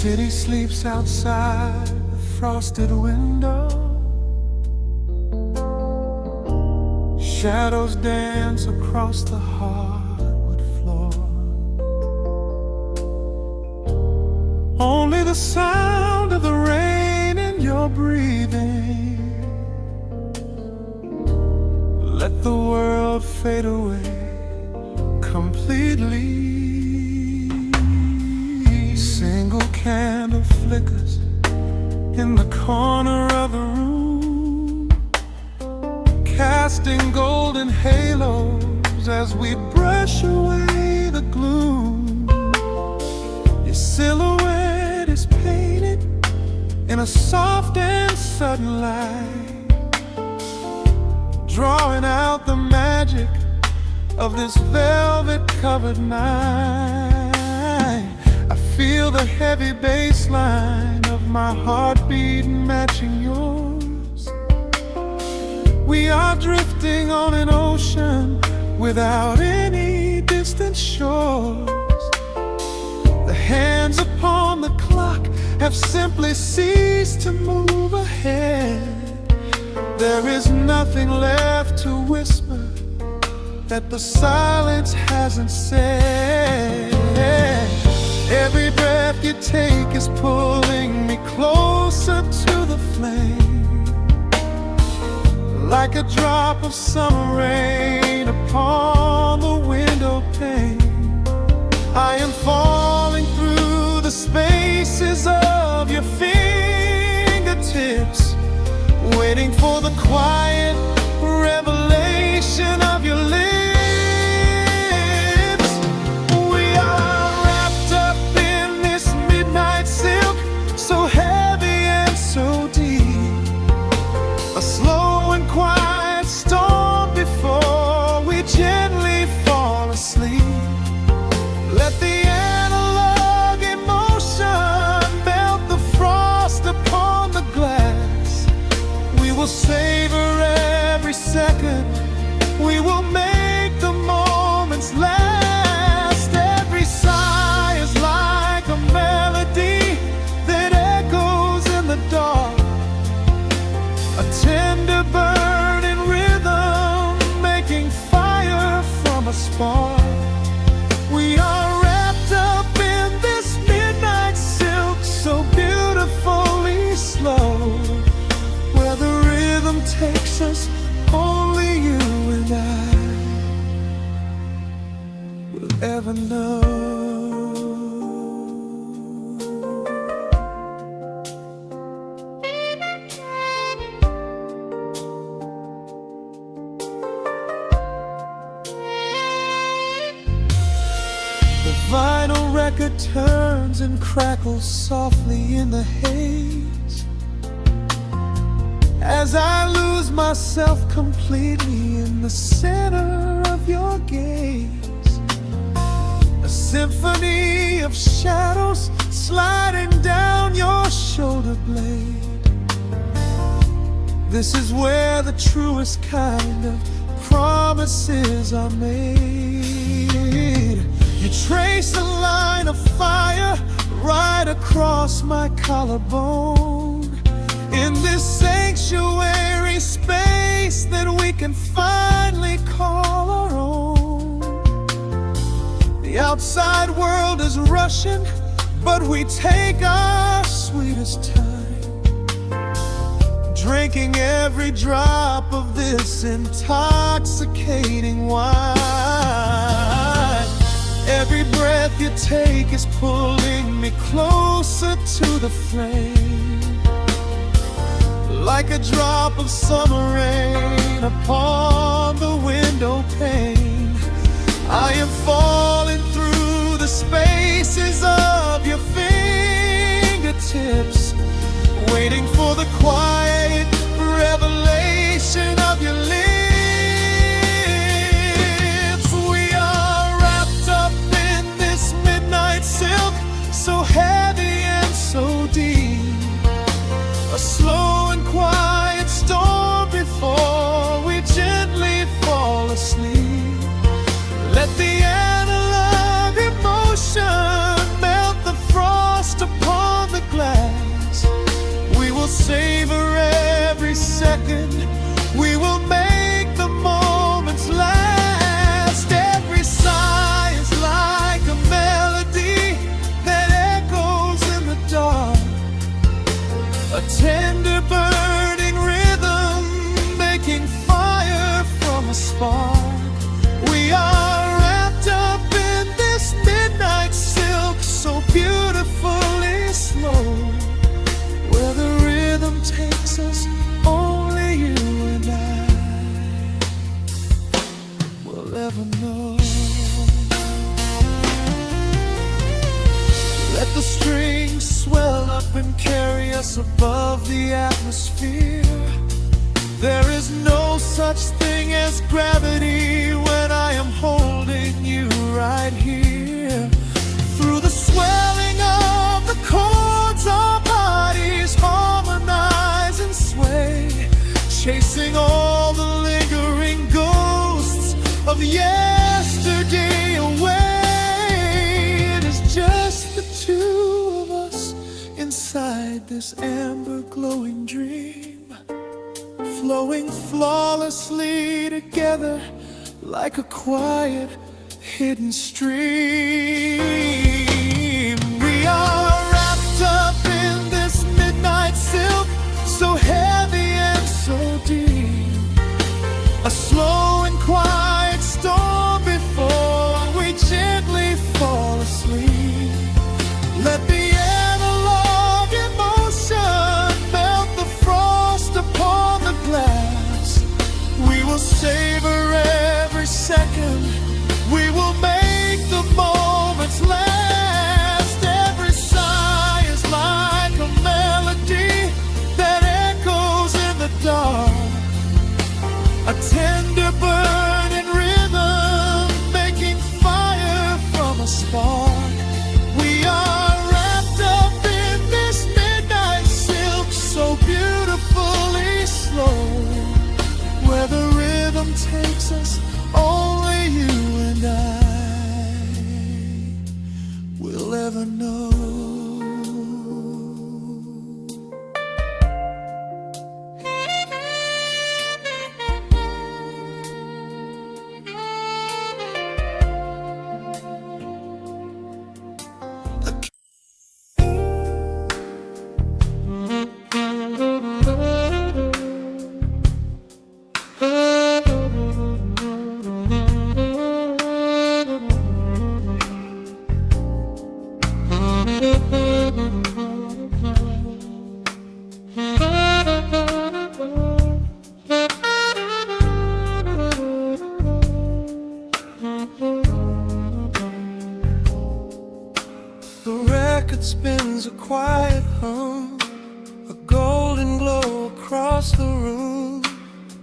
city sleeps outside the frosted window. Shadows dance across the hardwood floor. Only the sound of the rain in your breathing. Let the world fade away completely. Single candle flickers in the corner of the room, casting golden halos as we brush away the gloom. Your silhouette is painted in a soft and sudden light, drawing out the magic of this velvet-covered night. I feel the heavy bass line of my heartbeat matching yours. We are drifting on an ocean without any distant shores. The hands upon the clock have simply ceased to move ahead. There is nothing left to whisper that the silence hasn't said. Every breath you take is pulling me closer to the flame, like a drop of summer rain upon the window pane. I am falling through the spaces of your fingertips, waiting for the quiet revelation of your lips. We are wrapped up in this midnight silk, so heavy and so deep. A slow and quiet storm before we gently fall asleep. Let the analog emotion melt the frost upon the glass. We will savor every second, we will make the moments last. Every sigh is like a melody that echoes in the dark, a tender burning rhythm making fire from a spark. We are wrapped up in this midnight silk, so beautifully slow, where the rhythm takes us, only you and I will ever know. The vinyl record turns and crackles softly in the haze as I lose myself completely in the center of your gaze. A symphony of shadows sliding down your shoulder blade. This is where the truest kind of promises are made. You trace a line of fire right across my collarbone, in this sanctuary space that we can finally call our own. The outside world is rushing, but we take our sweetest time, drinking every drop of this intoxicating wine. Every breath you take is pulling me closer to the flame, like a drop of summer rain upon the window pane. I am falling through the spaces of your fingertips, waiting for the quiet revelation of your lips. We are wrapped up in this midnight silk, so heavy and so deep. A slow and quiet storm before we gently fall asleep. Let the analog emotion melt the frost upon the strings swell up and carry us above the atmosphere. There is no such thing as gravity when I am holding you right here. Through the swelling of the chords, our bodies harmonize and sway, chasing all the lingering ghosts of yesterday away. It is just the two of us inside this amber glowing dream, flowing flawlessly together like a quiet hidden stream. We are wrapped up in this midnight silk, so heavy and so deep, a slow and quiet storm before we gently fall asleep. Let the analog emotion melt the frost upon the glass. We will savor every second, we will make the moments last. Every sigh is like a melody that echoes in the dark, a tender burning rhythm making fire from a spark. We are wrapped up in this midnight silk, so beautifully slow, where the rhythm takes us, only you and I will ever know. The record spins a quiet hum, a golden glow across the room.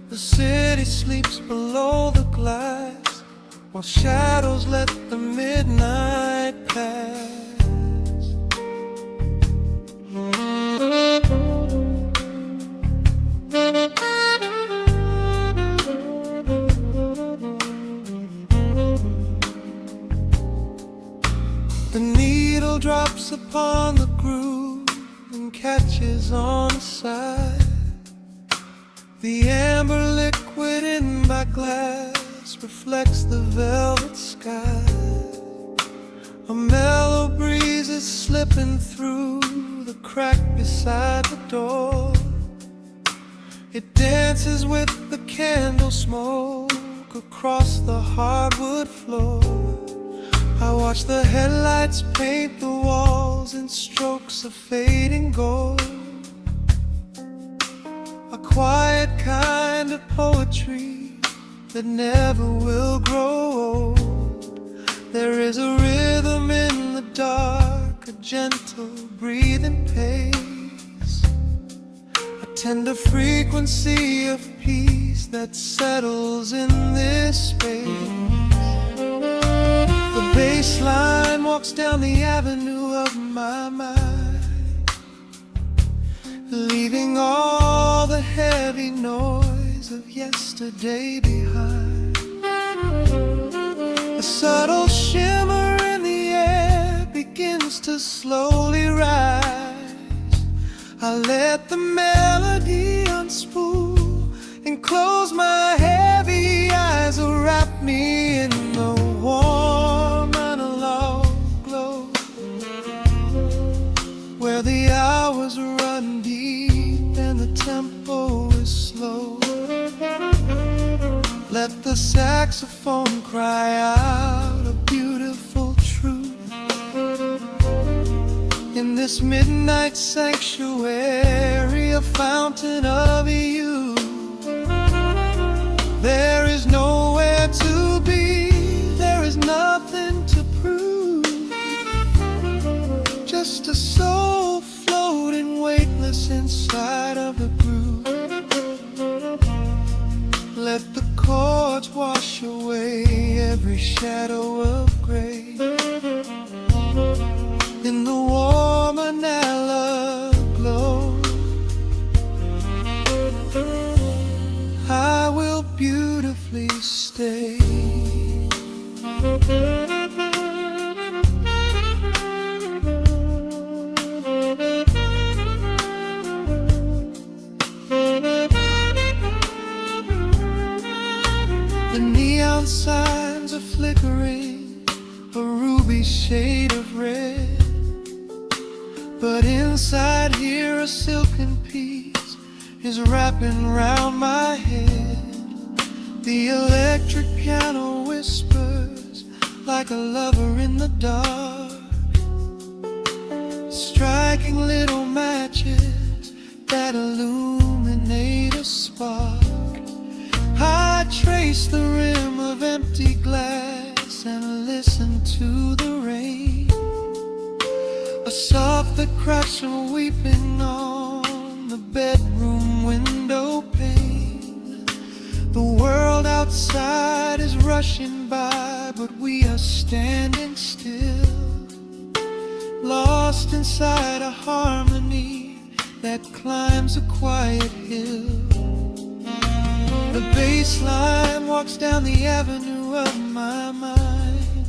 The city sleeps below the glass, while shadows let the midnight pass. The needle drops upon the groove and catches on the side. The amber liquid in my glass reflects the velvet sky. A mellow breeze is slipping through the crack beside the door. It dances with the candle smoke across the hardwood floor. I watch the headlights paint the walls in strokes of fading gold, a quiet kind of poetry that never will grow old. There is a rhythm in the dark, a gentle breathing pace, a tender frequency of peace that settles in this space. The bass line walks down the avenue of my mind, leaving all the heavy noise of yesterday behind. A subtle shimmer in the air begins to slowly rise. I let the melody unspool and close my heavy eyes, wrap me in the warm analog glow, where the hours run deep and the tempo is slow. Let the saxophone cry out a beautiful truth in this midnight sanctuary, a fountain of youth. There is nowhere to be, there is nothing to prove, just a soul floating weightless inside of the groove. Let the chords wash away every shadow of gray. In the warm vanilla glow, I will beautifully stay. The neon signs are flickering, a ruby shade of red. But inside here a silken peace is wrapping round my head. The electric piano whispers like a lover in the dark, striking little matches that illuminate a spark. I trace the rim of empty glass and listen to the rain, a soft that cracks from weeping on the bedroom window pane. The world outside is rushing by, but we are standing still, lost inside a harmony that climbs a quiet hill. The bass line walks down the avenue of my mind,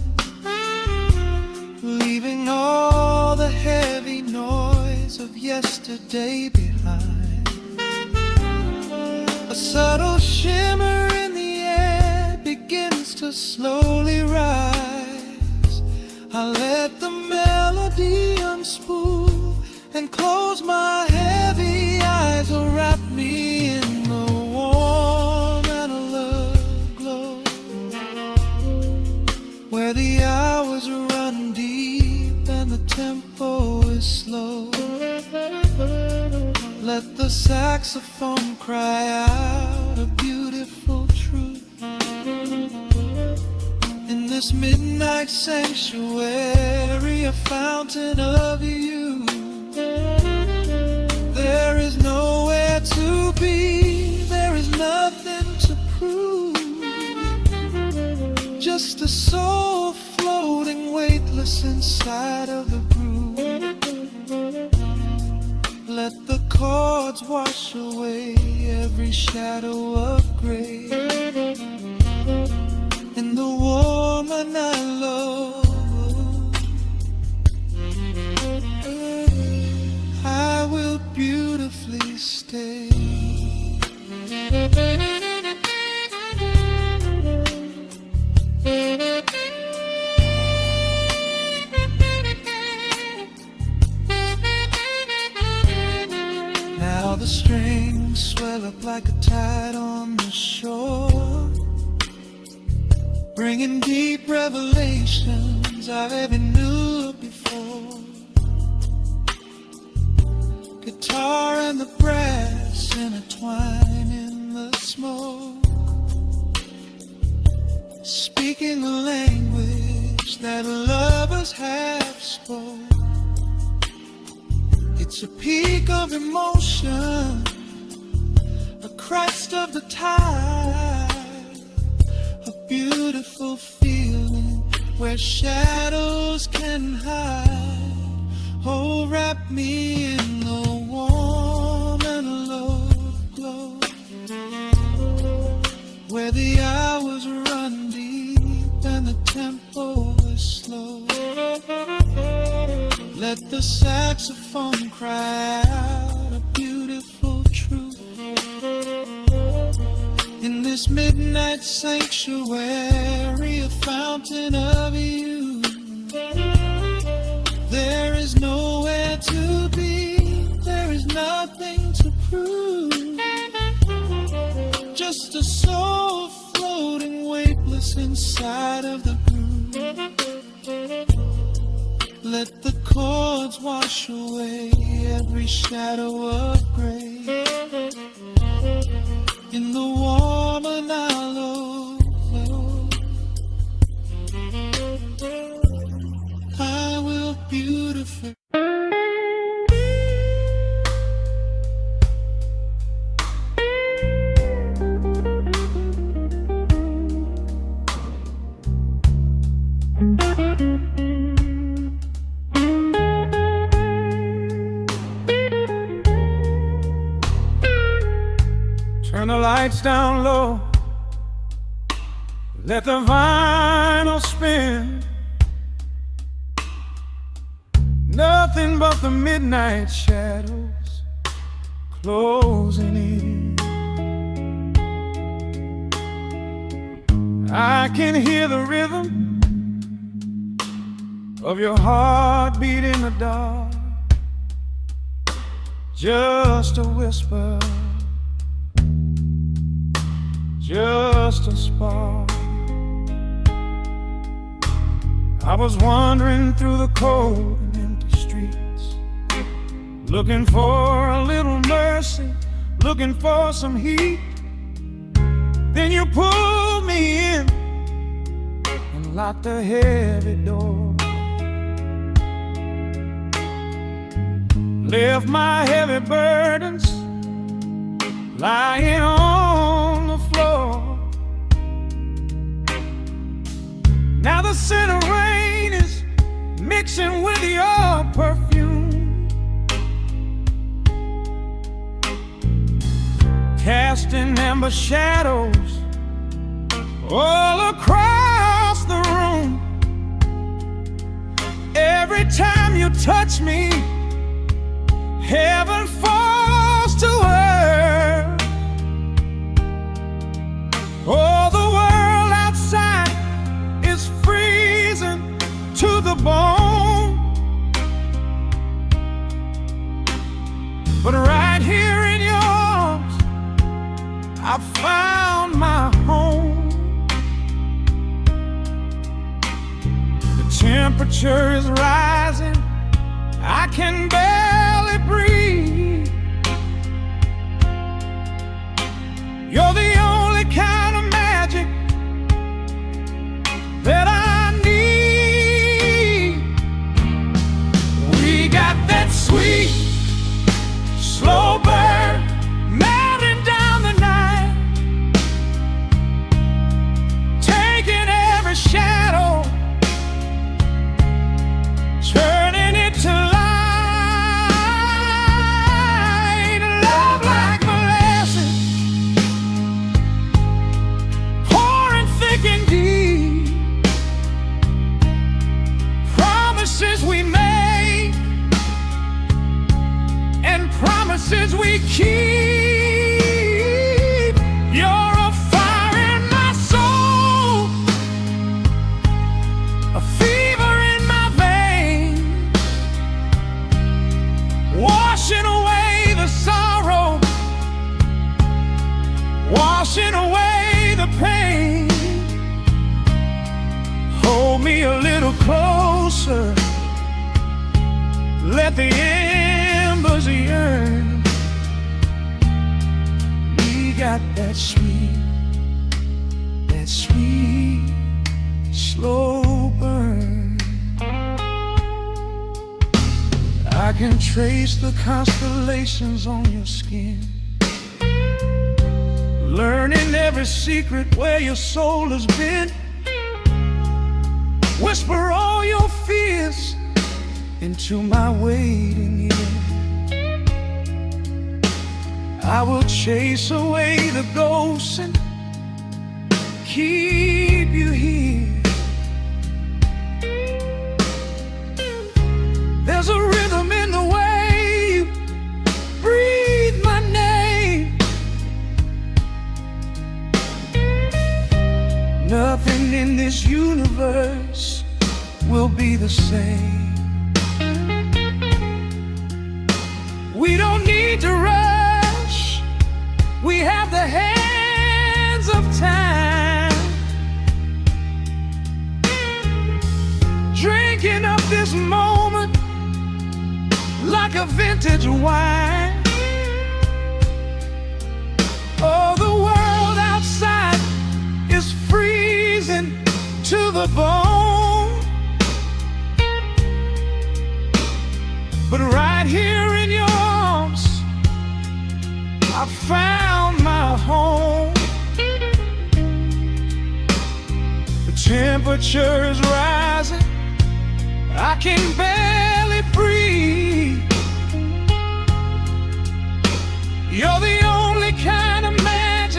leaving all the heavy noise of yesterday behind. A subtle shimmer in the air begins to slowly rise. I let the melody unspool and close my heavy eyes, or wrap me in the warm analog glow, where the hours run deep and the tempo is slow. Let the saxophone cry out a beautiful truth. In this midnight sanctuary, a fountain of you, there is nowhere to be, there is nothing to prove. Just a soul floating weightless inside of the groove. Let the chords wash away every shadow of gray. In the warm and mellow, I will beautifully stay. Now the strings swell up like a tide on the shore, bringing deep revelations I've ever knew before. Guitar and the brass intertwine in the smoke, speaking a language that lovers have spoke. It's a peak of emotion, a crest of the tide, a beautiful feeling where shadows can hide. Oh, wrap me in the warm and low glow, where the hours run deep and the tempo is slow. Let the saxophone cry out a beautiful truth. In this midnight sanctuary, a fountain of you, there is nowhere to be, there is nothing to prove. Just a soul floating weightless inside of the groove. Let the chords wash away every shadow of gray. In the warm and hollow glow, I will beautiful. the lights down low, let the vinyl spin. Nothing but the midnight shadows closing in. I can hear the rhythm of your heartbeat in the dark, just a whisper, just a spark. I was wandering through the cold and empty streets, looking for a little mercy, looking for some heat. Then you pulled me in and locked the heavy door, left my heavy burdens lying on the floor. Now the scent of rain is mixing with your perfume, casting amber shadows all across the room. Every time you touch me, heaven falls to earth. Oh, the world outside is freezing to the bone, but right here in your arms I found my home. The temperature is rising, I can barely breathe. You're the only kind of magic that I need. We got that sweet, slow burn melting down the night, taking every shadow, turning it to light. Love like molasses, pouring thick and deep. Promises we make and promises we keep. You're a fire in my soul, a fever in my veins, washing away the sorrow, washing away the pain. Hold me a little closer, let the embers yearn. We got that sweet, slow burn. I can trace the constellations on your skin, learning every secret where your soul has been. Whisper all your fears into my waiting ear. I will chase away the ghosts and keep you here. There's a rhythm in the way you breathe my name. Nothing in this universe will be the same. We don't need to rush, we have the hands of time, drinking up this moment like a vintage wine. Oh, the world outside is freezing to the bone, but right here in your arms I found my home. The temperature is rising, I can barely breathe. You're the only kind of magic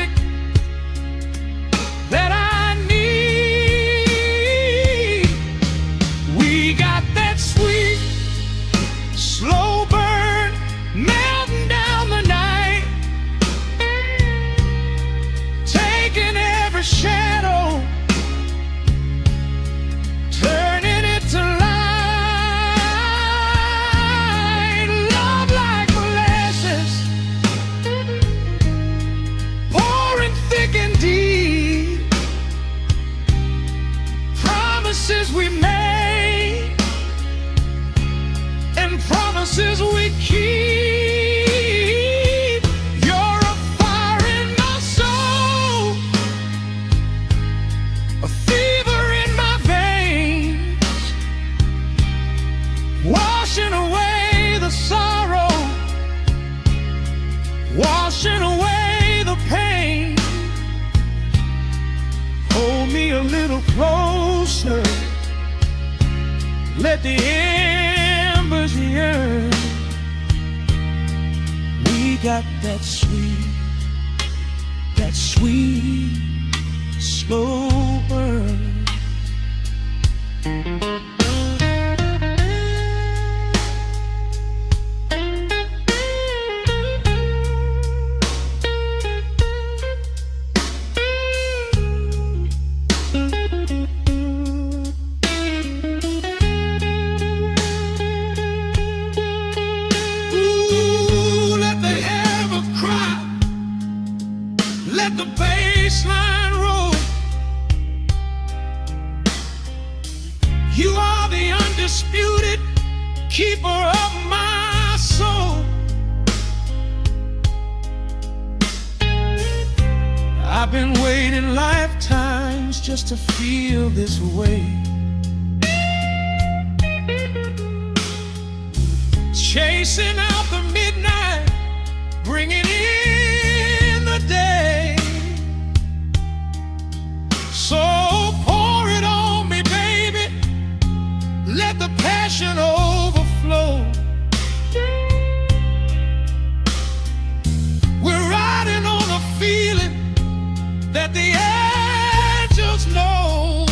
promises we keep. You're a fire in my soul, a fever in my veins, washing away the sorrow, washing away the pain. Hold me a little closer, let the embers yearn. We got that sweet, slow burn. Let the bass line roll. You are the undisputed keeper of my soul. I've been waiting lifetimes just to feel this way. Chasing out the midnight, bringing in the day. So pour it on me, baby, let the passion overflow. We're riding on a feeling that the angels know.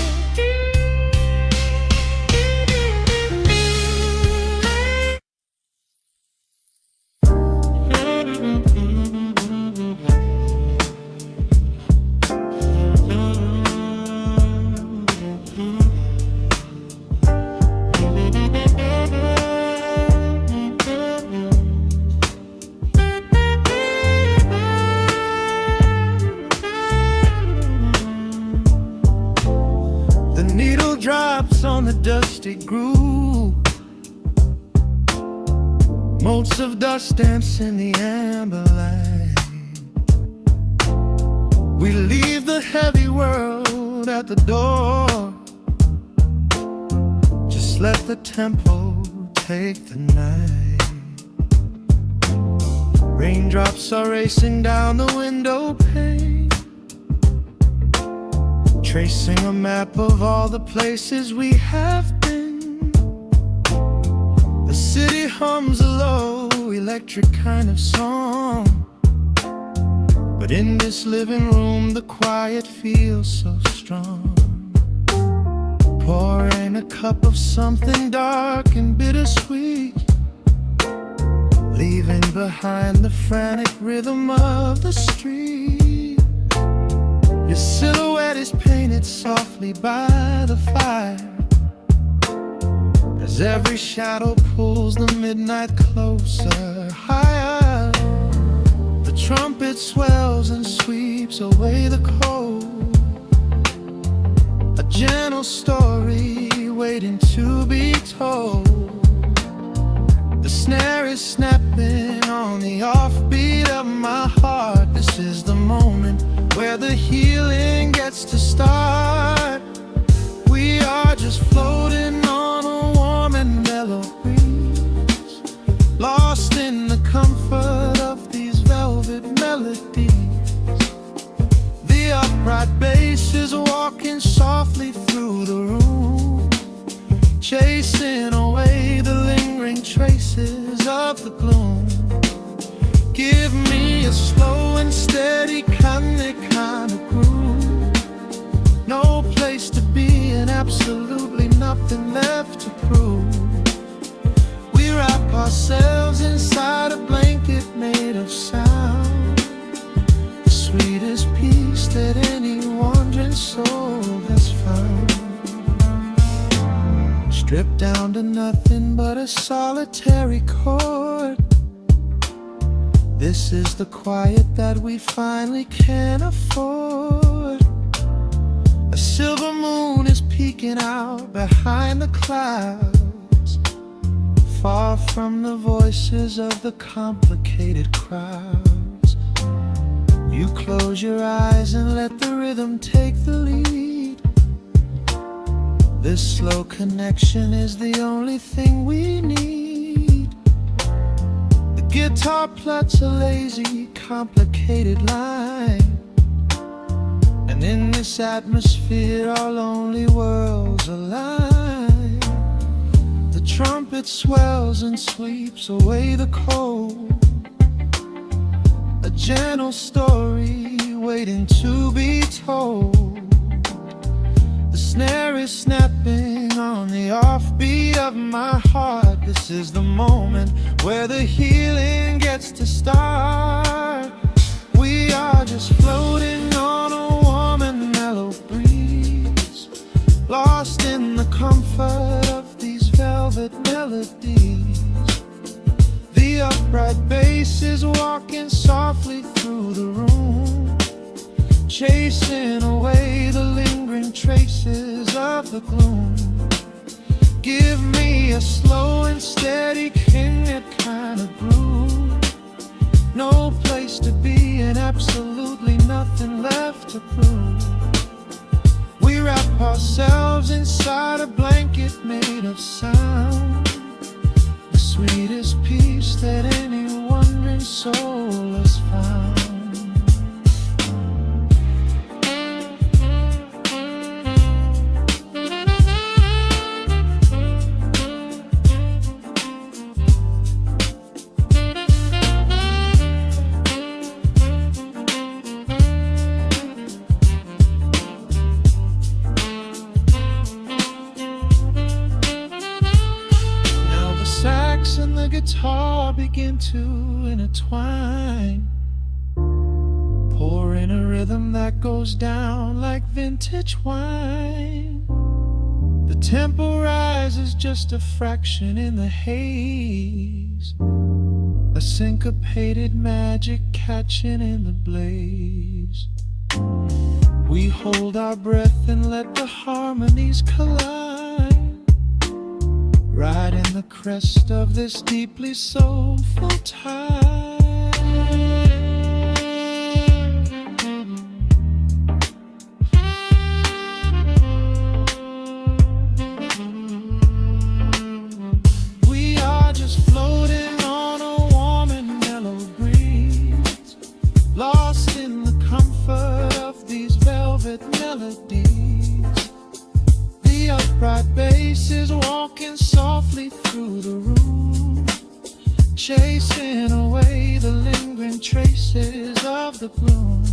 Drops on the dusty groove, motes of dust dance in the amber light. We leave the heavy world at the door. Just let the tempo take the night. Raindrops are racing down the window pane, tracing a map of all the places we have been. The city hums a low, electric kind of song, but in this living room the quiet feels so strong. Pouring a cup of something dark and bittersweet, leaving behind the frantic rhythm of the street. Your silhouette is painted softly by the fire, as every shadow pulls the midnight closer, higher. The trumpet swells and sweeps away the cold, a gentle story waiting to be told. The snare is snapping on the offbeat of my heart. This is the moment where the healing gets to start. We are just floating on a warm and mellow breeze, lost in the comfort of these velvet melodies. The upright bass is walking softly through the room, chasing away the lingering traces of the gloom. Give me a slow and steady kind of groove, no place to be and absolutely nothing left to prove. We wrap ourselves inside a blanket made of sound, the sweetest peace that any wandering soul has found. Stripped down to nothing but a solitary chord, this is the quiet that we finally can afford. A silver moon is peeking out behind the clouds, far from the voices of the complicated crowds. You close your eyes and let the rhythm take the lead. This slow connection is the only thing we need. The guitar plots a lazy, complicated line, and in this atmosphere our lonely worlds align. The trumpet swells and sweeps away the cold, a gentle story waiting to be told. The snare is snapping on the offbeat of my heart. This is the moment where the healing gets to start. We are just floating on a warm and mellow breeze, lost in the comfort of these velvet melodies. The upright bass is walking softly through the room, chasing away the lingering traces of the gloom. Give me a slow and steady King kind of groove. No place to be and absolutely nothing left to prove. We wrap ourselves inside a blanket made of sound, the sweetest peace that any wandering soul has found. And the guitar begin to intertwine, pouring a rhythm that goes down like vintage wine. The tempo rises just a fraction in the haze, a syncopated magic catching in the blaze. We hold our breath and let the harmonies collide, riding the crest of this deeply soulful tide. We are just floating on a warm and mellow breeze, lost in the comfort of these velvet melodies. The upright bass is walking softly through the room, chasing away the lingering traces of the gloom.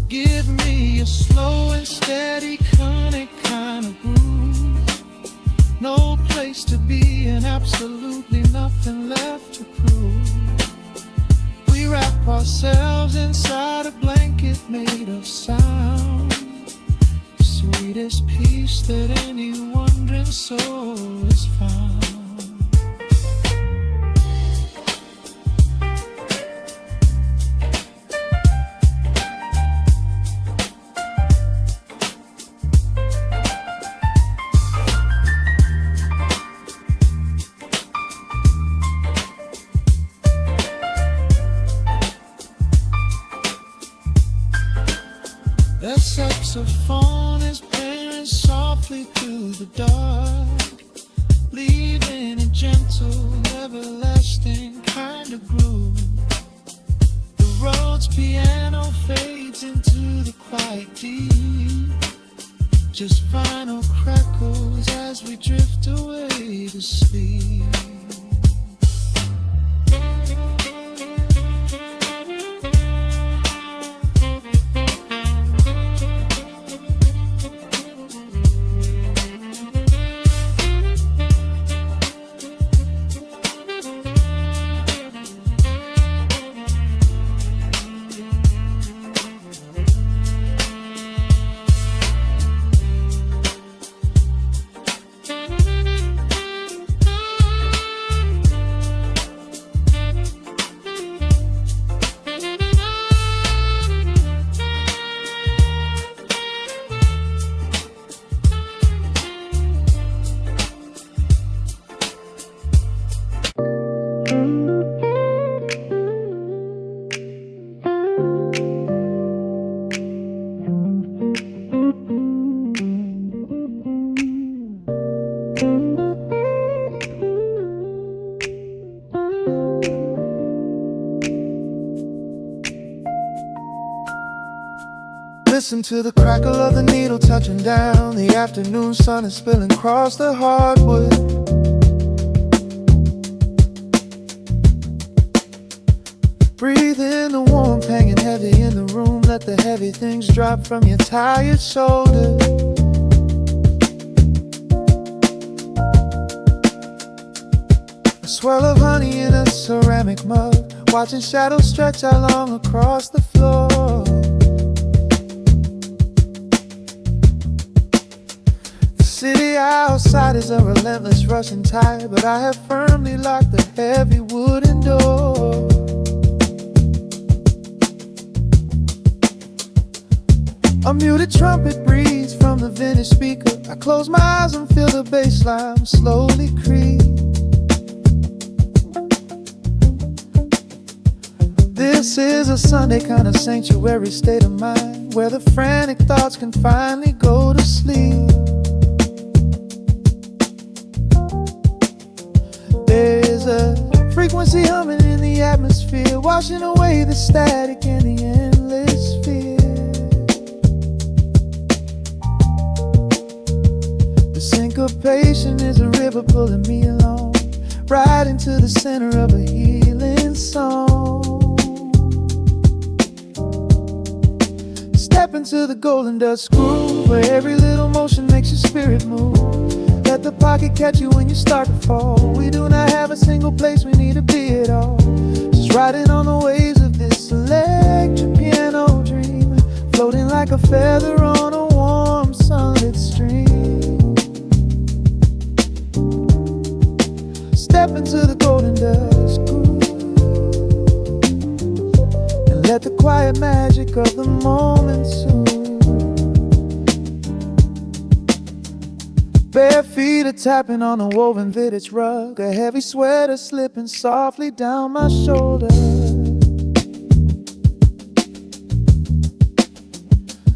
Give me a slow and steady conic kind of groove. No place to be and absolutely nothing left to prove. We wrap ourselves inside a blanket made of sound, sweetest peace that any wandering soul has found. The saxophone is playing softly through the dark, leaving a gentle, everlasting kind of groove. The Rhodes piano fades into the quiet deep, just final crackles as we drift away to sleep. Listen to the crackle of the needle touching down. The afternoon sun is spilling across the hardwood. Breathe in the warmth hanging heavy in the room. Let the heavy things drop from your tired shoulders. A swirl of honey in a ceramic mug, watching shadows stretch out long across the floor. The city outside is a relentless rushing tide, but I have firmly locked the heavy wooden door. A muted trumpet breathes from the vintage speaker. I close my eyes and feel the bass line slowly creep. This is a Sunday kind of sanctuary state of mind, where the frantic thoughts can finally go to sleep. There is a frequency humming in the atmosphere, washing away the static and the endless fear. The syncopation is a river pulling me along, right into the center of a healing song. Step into the golden dust groove, where every little motion makes your spirit move. Let the pocket catch you when you start to fall. We do not have a single place we need to be at all. Just riding on the waves of this electric piano dream, floating like a feather on a warm sunlit stream. Step into the golden dust groove, and let the quiet magic of the moment soothe. Bare feet are tapping on a woven vintage rug, a heavy sweater slipping softly down my shoulder.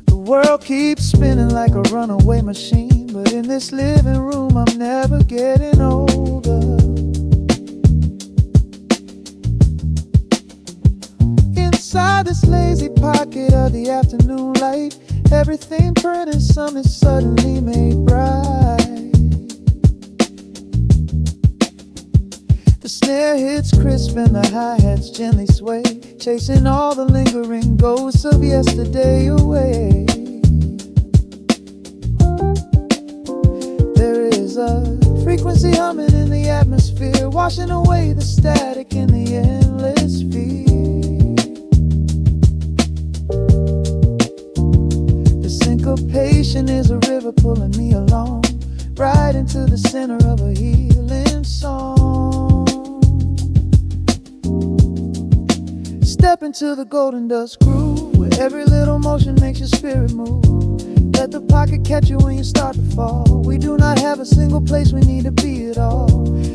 The world keeps spinning like a runaway machine, but in this living room I'm never getting older. Inside this lazy pocket of the afternoon light, everything burning, some is suddenly made bright. The snare hits crisp and the hi-hats gently sway, chasing all the lingering ghosts of yesterday away. There is a frequency humming in the atmosphere, washing away the static and the endless fear. Syncopation is a river pulling me along, right into the center of a healing song. Step into the golden dust groove, where every little motion makes your spirit move. Let the pocket catch you when you start to fall. We do not have a single place we need to be at all.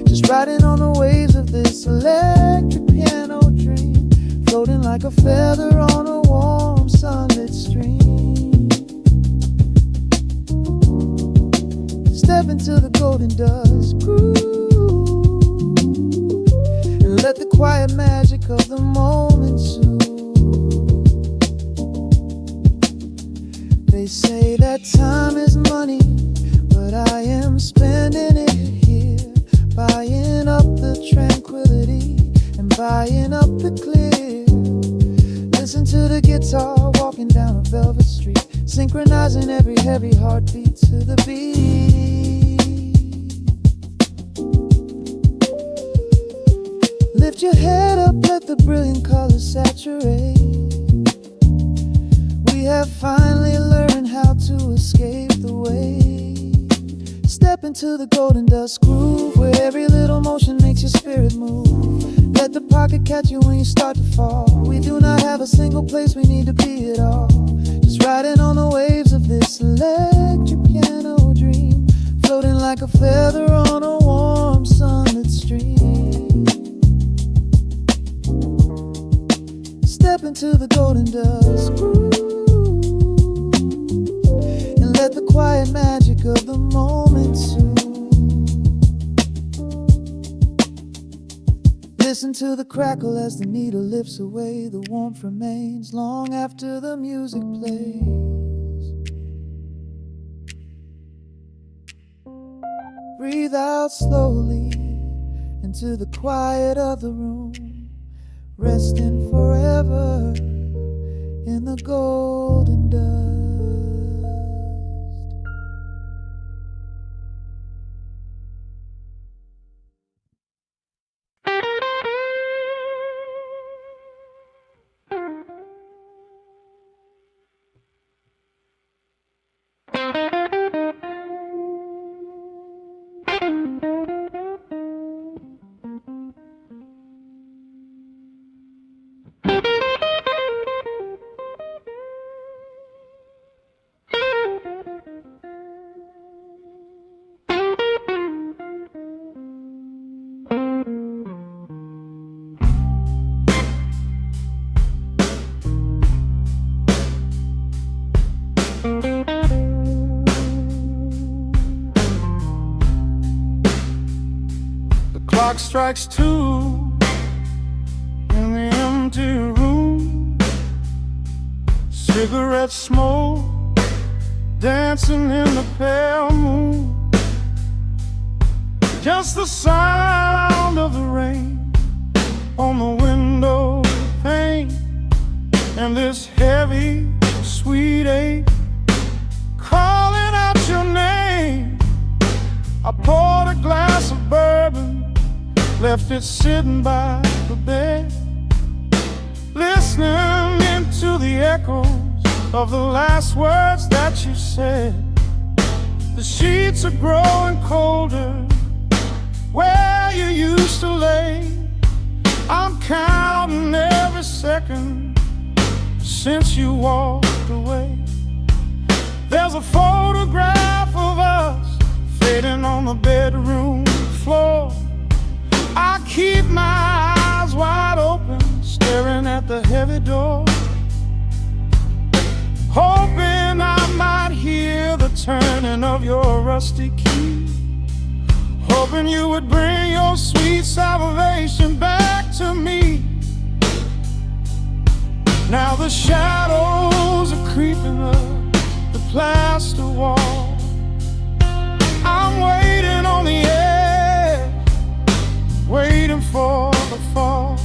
Just riding on the waves of this electric piano dream, floating like a feather on a warm sunlit stream. Step into the golden dust groove, and let the quiet magic of the moment soothe. They say that time is money, but I am spending it here, buying up the tranquility and buying up the clear. Listen to the guitar walking down a velvet street, synchronizing every heavy heartbeat to the beat. Lift your head up, let the brilliant colors saturate. We have finally learned how to escape the weight. Step into the golden dust groove, where every little motion makes your spirit move. Let the pocket catch you when you start to fall. We do not have a single place we need to be at all. Just riding on the waves of this electric piano dream, floating like a feather on a warm sunlit stream. Step into the golden dust groove, and let the quiet magic of the moment soothe. Listen to the crackle as the needle lifts away. The warmth remains long after the music plays. breathe out slowly into the quiet of the room, resting forever in the golden dust. Clock strikes 2 in the empty room. Cigarette smoke dancing in the pale moon. Just the sound of the rain on the window pane, and this heavy, sweet ache calling out your name. I poured a glass of bourbon, left it sitting by the bed, listening into the echoes of the last words that you said. The sheets are growing colder where you used to lay. I'm counting every second since you walked away. There's a photograph of us fading on the bedroom floor. I keep my eyes wide open, staring at the heavy door, hoping I might hear the turning of your rusty key, hoping you would bring your sweet salvation back to me. Now the shadows are creeping up the plaster wall. I'm waiting on the edge, waiting for the fall.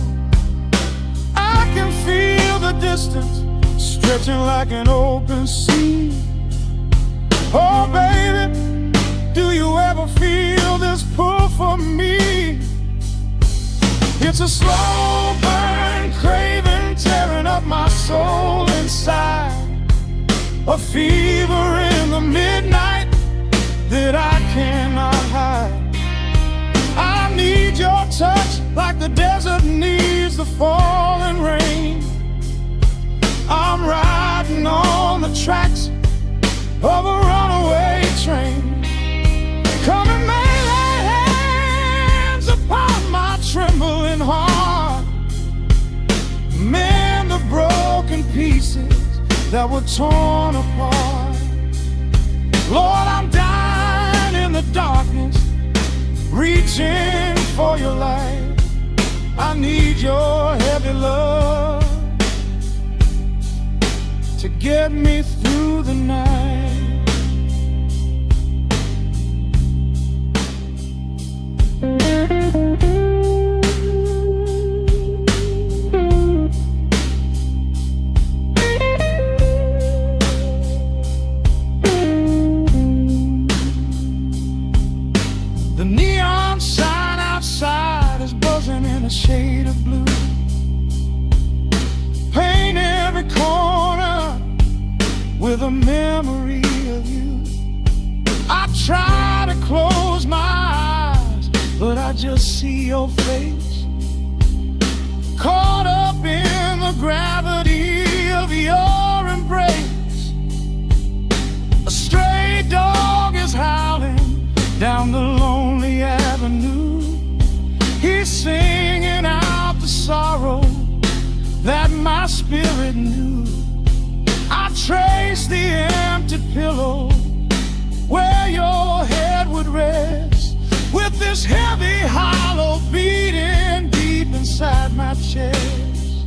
I can feel the distance stretching like an open sea. Oh baby, do you ever feel this pull for me? It's a slow burn craving tearing up my soul inside, a fever in the midnight that I cannot hide. I need your touch like the desert needs the falling rain. I'm riding on the tracks of a runaway train. Come and lay hands upon my trembling heart, mend the broken pieces that were torn apart. Lord, I'm dying in the darkness, reaching for your light. I need your heavy love to get me through the night. The neon sign outside is buzzing in a shade of blue. Paint every corner with a memory of you. I try to close my eyes, but I just see your face, caught up in the gravity of your embrace. A stray dog is howling down the lonely avenue. He's singing out the sorrow that my spirit knew. I trace the empty pillow where your head would rest, with this heavy hollow beating deep inside my chest.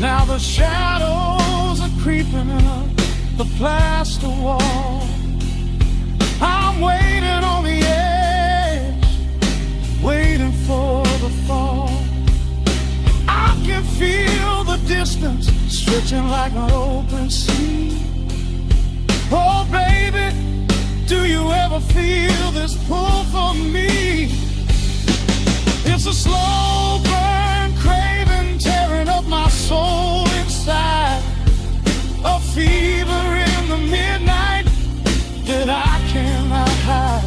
Now the shadows are creeping up the plaster wall. I'm waiting on the edge, like an open sea. Oh baby, do you ever feel this pull for me? It's a slow burn, craving, tearing up my soul inside. A fever in the midnight that I cannot hide.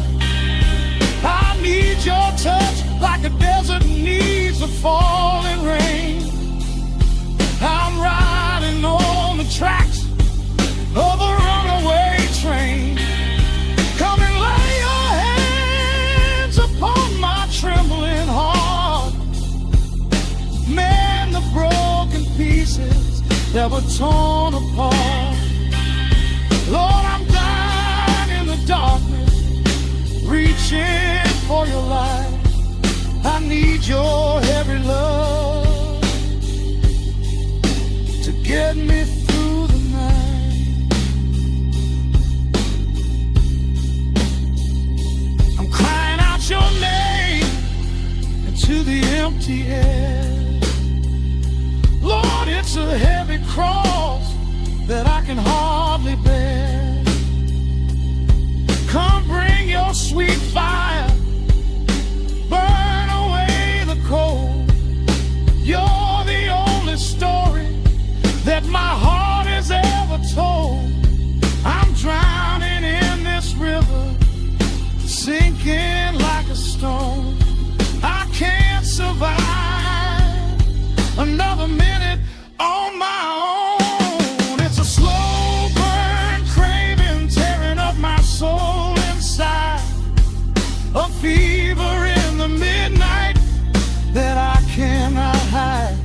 I need your touch like a desert needs a falling rain. I'm riding on the tracks of a runaway train. Come and lay your hands upon my trembling heart. Mend the broken pieces that were torn apart. Lord, I'm dying in the darkness, reaching for your light. I need your heavy love to get me through the night. I'm crying out your name into the empty air. Lord, it's a heavy cross that I can hardly bear. Come bring your sweet fire, burn away the cold. You're the only story that my heart has ever told. I'm drowning in this river, sinking like a stone. I can't survive another minute on my own. It's a slow burn, craving, tearing up my soul inside. A fever in the midnight that I cannot hide.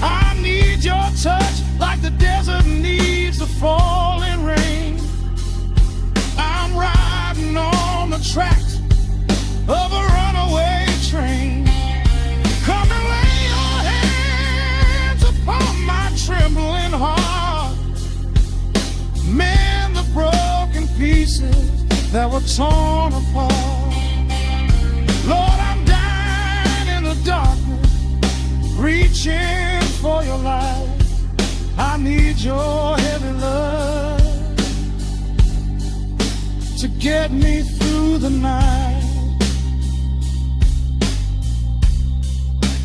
I need your touch like the desert needs the falling rain. I'm riding on the tracks of a runaway train. Come and lay your hands upon my trembling heart. Mend the broken pieces that were torn apart. Lord, I'm dying in the darkness, reaching for your light. I need your heavy love to get me through the night.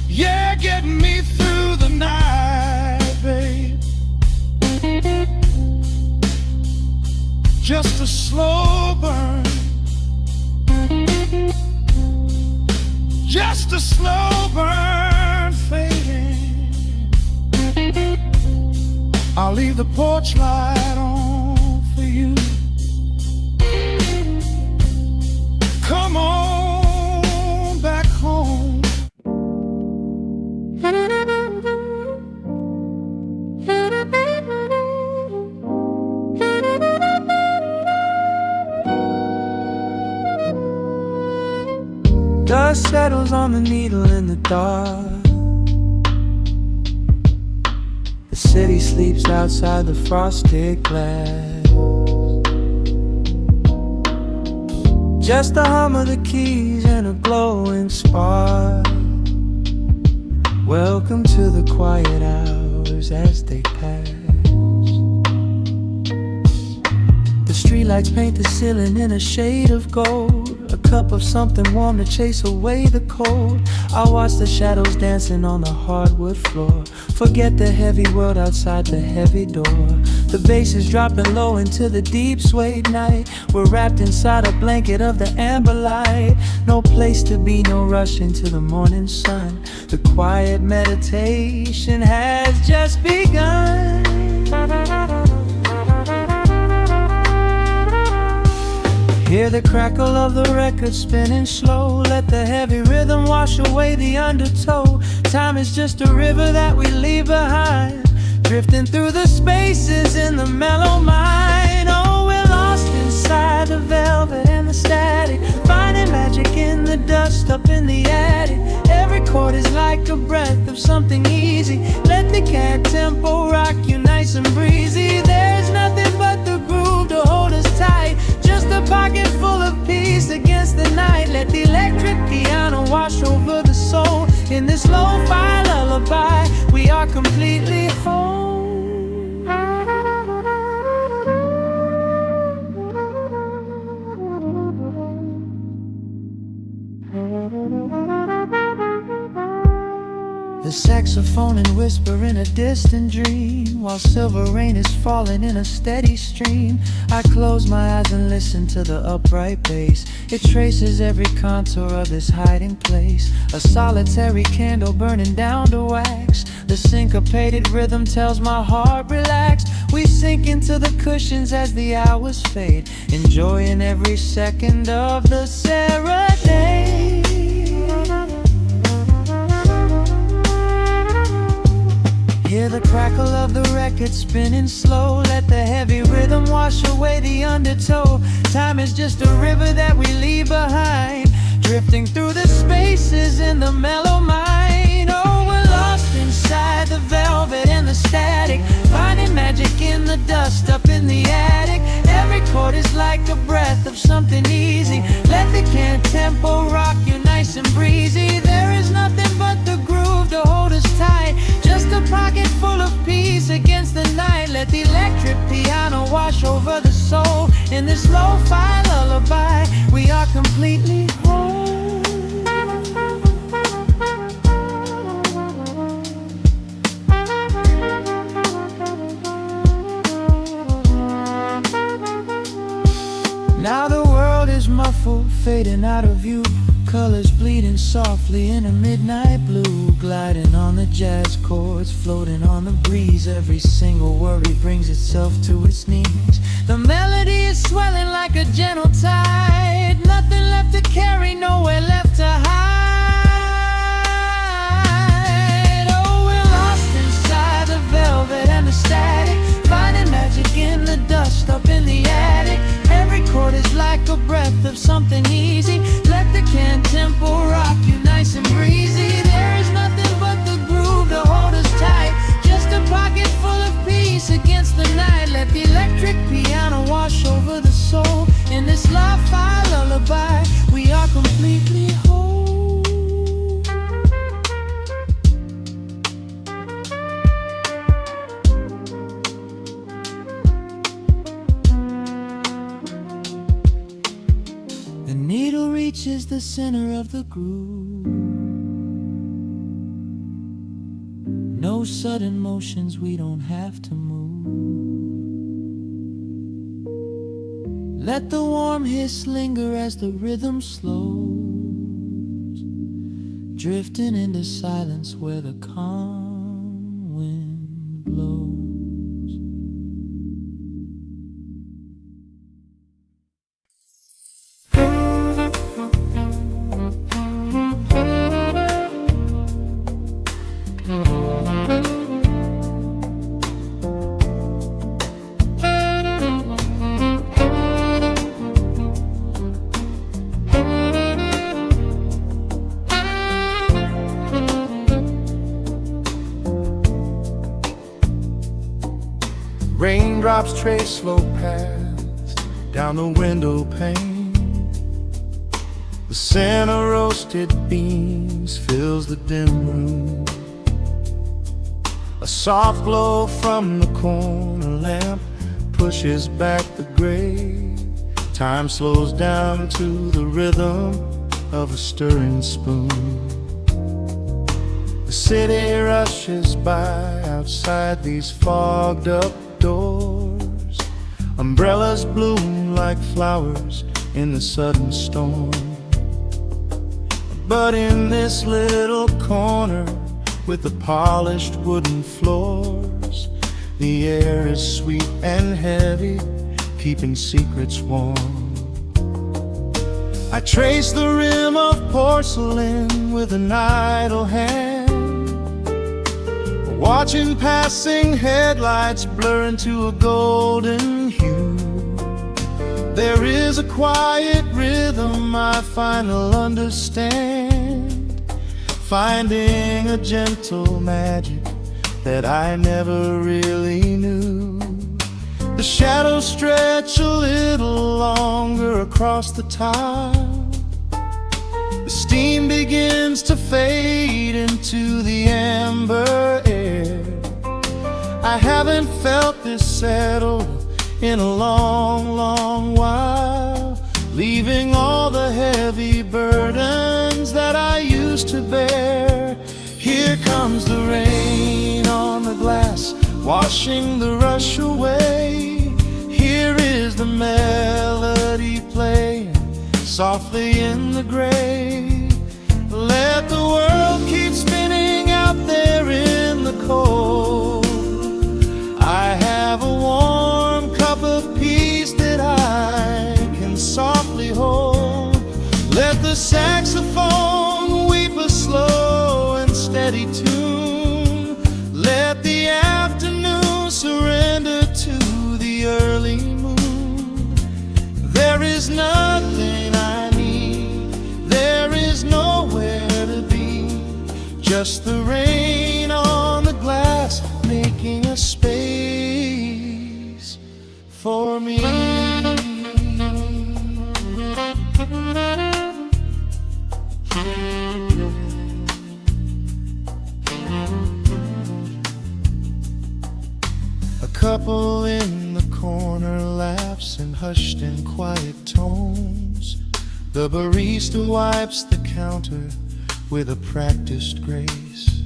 Yeah, get me through the night, babe. Just a slow burn, just a slow burn fading. I'll leave the porch light on for you. Come on back home. Dust settles on the needle in the dark. The city sleeps outside the frosted glass. Just the hum of the keys and a glowing spark. Welcome to the quiet hours as they pass. The streetlights paint the ceiling in a shade of gold. A cup of something warm to chase away the cold. I watch the shadows dancing on the hardwood floor. Forget the heavy world outside the heavy door. The bass is dropping low into the deep suede night. We're wrapped inside a blanket of the amber light. No place to be, no rush into the morning sun. The quiet meditation has just begun. Hear the crackle of the record spinning slow. Let the heavy rhythm wash away the undertow. Time is just a river that we leave behind, drifting through the spaces in the mellow mind. Oh, we're lost inside the velvet and the static, finding magic in the dust up in the attic. Every chord is like a breath of something easy. Let the cat tempo rock you nice and breezy. There's nothing but the groove to hold us tight. Just a pocket full of peace against the night. Let the electric piano wash over the soul. In this lo-fi lullaby, we are completely whole. the saxophone and whisper in a distant dream, while silver rain is falling in a steady stream. I close my eyes and listen to the upright bass. It traces every contour of this hiding place. A solitary candle burning down to wax. The syncopated rhythm tells my heart relax. We sink into the cushions as the hours fade, enjoying every second of the serenade. Hear the crackle of the record spinning slow. Let the heavy rhythm wash away the undertow. Time is just a river that we leave behind, drifting through the spaces in the mellow mind. Oh, we're lost inside the velvet and the static, finding magic in the dust up in the attic. Every chord is like a breath of something easy. Let the can tempo rock you nice and breezy. There is nothing but the groove to hold us tight, just a pocket full of peace against the night. Let the electric piano wash over the soul. In this lo-fi lullaby, we are completely whole. Now the world is muffled, fading out of view. Colors bleeding softly in a midnight blue, gliding on the jazz chords, floating on the breeze. Every single worry brings itself to its knees. The melody is swelling like a gentle tide. Nothing left to carry, nowhere left to hide. Oh, we're lost inside the velvet and the static, finding magic in the dust up in the attic. Every chord is like a breath of something easy. Let the can tempo rock you nice and breezy. There is nothing but the groove to hold us tight, just a pocket full of peace against the night. Let the electric piano wash over the soul. In this lo-fi lullaby, we are completely whole. The needle reaches the center of the groove. No sudden motions, we don't have to move. Let the warm hiss linger as the rhythm slows, drifting into silence where the calm wind blows. Raindrops trace slow paths down the window pane. The scent of roasted beans fills the dim room. A soft glow from the corner lamp pushes back the gray. Time slows down to the rhythm of a stirring spoon. The city rushes by outside these fogged up doors. Umbrellas bloom like flowers in the sudden storm. But in this little corner with the polished wooden floors, the air is sweet and heavy, keeping secrets warm. I trace the rim of porcelain with an idle hand, watching passing headlights blur into a golden hue. There is a quiet rhythm I finally understand, finding a gentle magic that I never really knew. The shadows stretch a little longer across the tile. The steam begins to fade into the amber air. I haven't felt this settled in a long, long while, leaving all the heavy burdens that I used to bear here Here comes the rain on the glass, washing the rush away. Here is the melody playing softly in the gray. Let the world keep spinning out there in the cold. I have a warm cup of peace that I can softly hold. Let the saxophone weep a slow and steady tune. Let the afternoon surrender to the early moon. There is nothing I need, there is nowhere to be, just the rain on the glass making a space for me. A couple in the corner laughs in hushed and quiet tones. The barista wipes the counter with a practiced grace.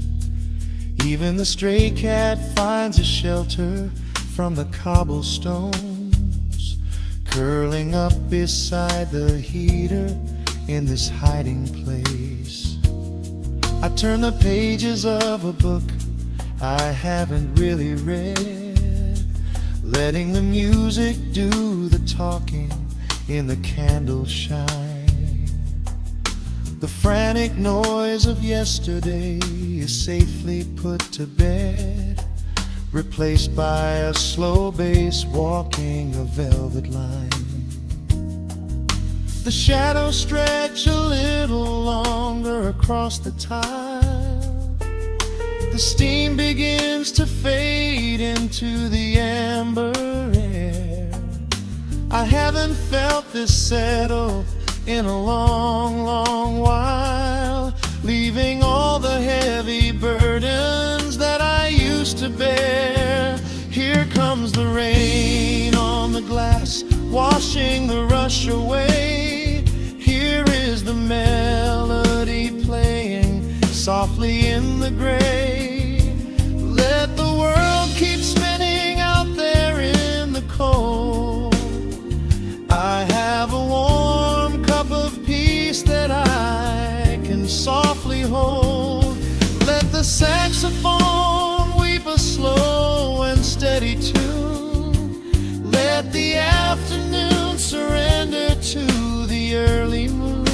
Even the stray cat finds a shelter from the cobblestones, curling up beside the heater in this hiding place. I turn the pages of a book I haven't really read, letting the music do the talking in the candle shine. The frantic noise of yesterday is safely put to bed, replaced by a slow bass walking a velvet line. The shadows stretch a little longer across the tile. The steam begins to fade into the amber air. I haven't felt this settle in a long, long while, leaving all the heavy burdens that I used to bear. Here comes the rain on the glass, washing the rush away. Here is the melody playing softly in the gray. Let the world keep spinning out there in the cold. I have a warm cup of peace that I can softly hold. Let the saxophone weep a slow and steady tune. Let the afternoon surrender to the early moon.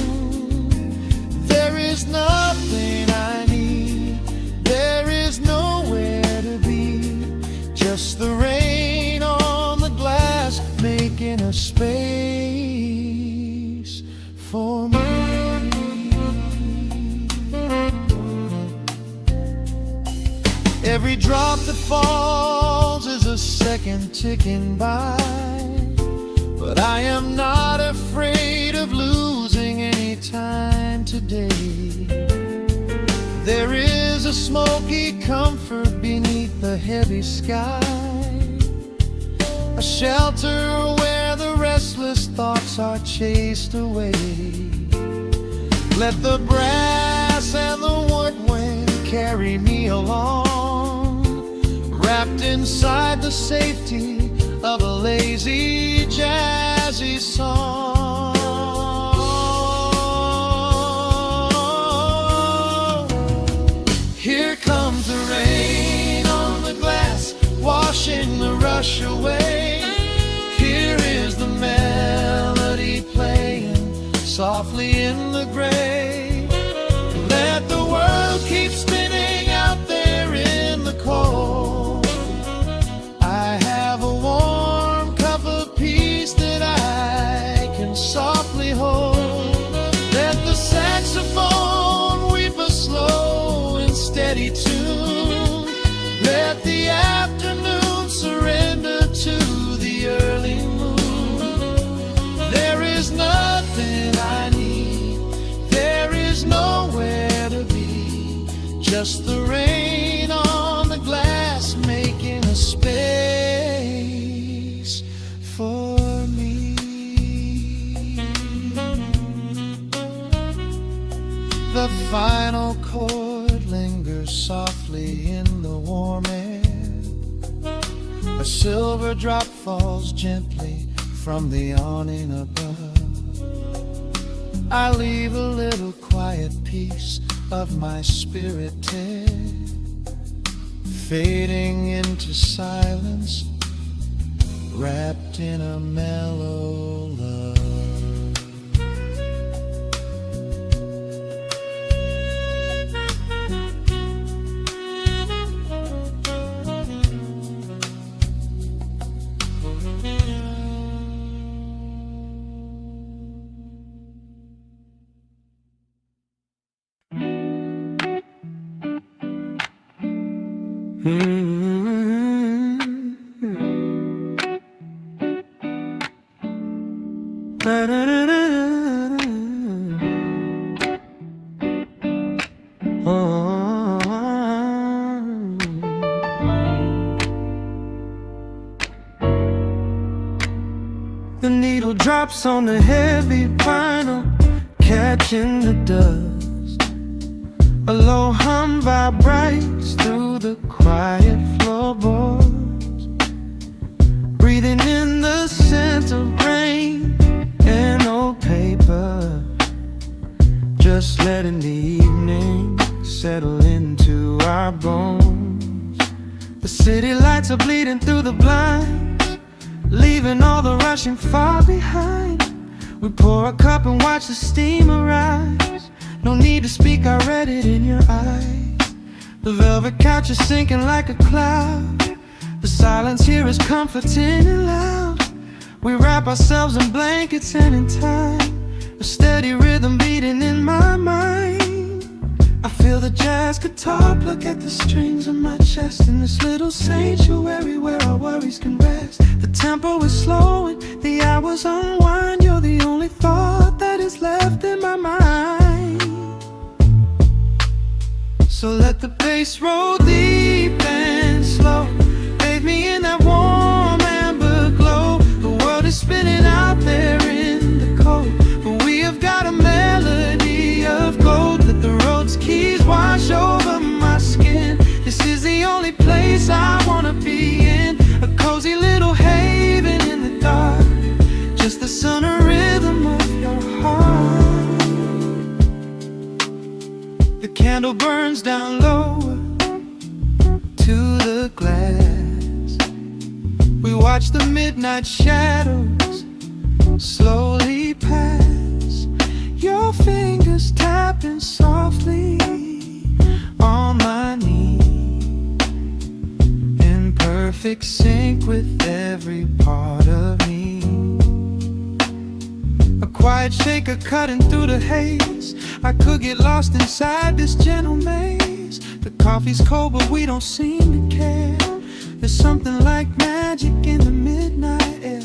There is nothing I need, there is nowhere to be, just the rain on the glass making a space for me. Every drop that falls is a second ticking by, but I am not afraid of losing any time today. There is a smoky comfort beneath the heavy sky, a shelter where the restless thoughts are chased away. Let the brass and the woodwind carry me along, wrapped inside the safety of a lazy, jazzy song. Here comes the rain on the glass, washing the rush away. Here is the melody playing softly in the gray. Let the world keep spinning out there in the cold. I have a warm cup of peace that I can softly hold. Let the saxophone weep a slow and steady tune. Let the afternoon surrender to the early moon. There is nothing I need, there is nowhere to be, just the rain on the glass making a space for me. The final chord lingers whispers softly in the warm air. A silver drop falls gently from the awning above. I leave a little quiet piece of my spirit tear, fading into silence, wrapped in a mellow love. The needle drops on the heavy vinyl, catching the dust. A low hum vibrates through the quiet floorboards, breathing in the scent of rain and old paper, just letting the evening settle into our bones. The city lights are bleeding through the blinds, leaving all the rushing far behind. We pour a cup and watch the steamer rise. No need to speak, I read it in your eyes. The velvet couch is sinking like a cloud. The silence here is comforting and loud. We wrap ourselves in blankets and in time, a steady rhythm beating in my mind. I feel the jazz guitar pluck at the strings of my chest, in this little sanctuary where our worries can rest. The tempo is slowing, the hours unwind. You're the only thought that is left in my mind. So let the bass roll deep and slow, bathe me in that warm amber glow. The world is spinning out there in the cold, but we have got a melody of gold. Let the road's keys wash over my skin. This is the only place I wanna be in, a cozy little haven in the dark, just the sun and rhythm of your heart. The candle burns down lower to the glass. We watch the midnight shadows slowly pass. Your fingers tapping softly on my knee, in perfect sync with every part of me. A quiet shaker cutting through the haze. I could get lost inside this gentle maze. The coffee's cold but we don't seem to care. There's something like magic in the midnight air.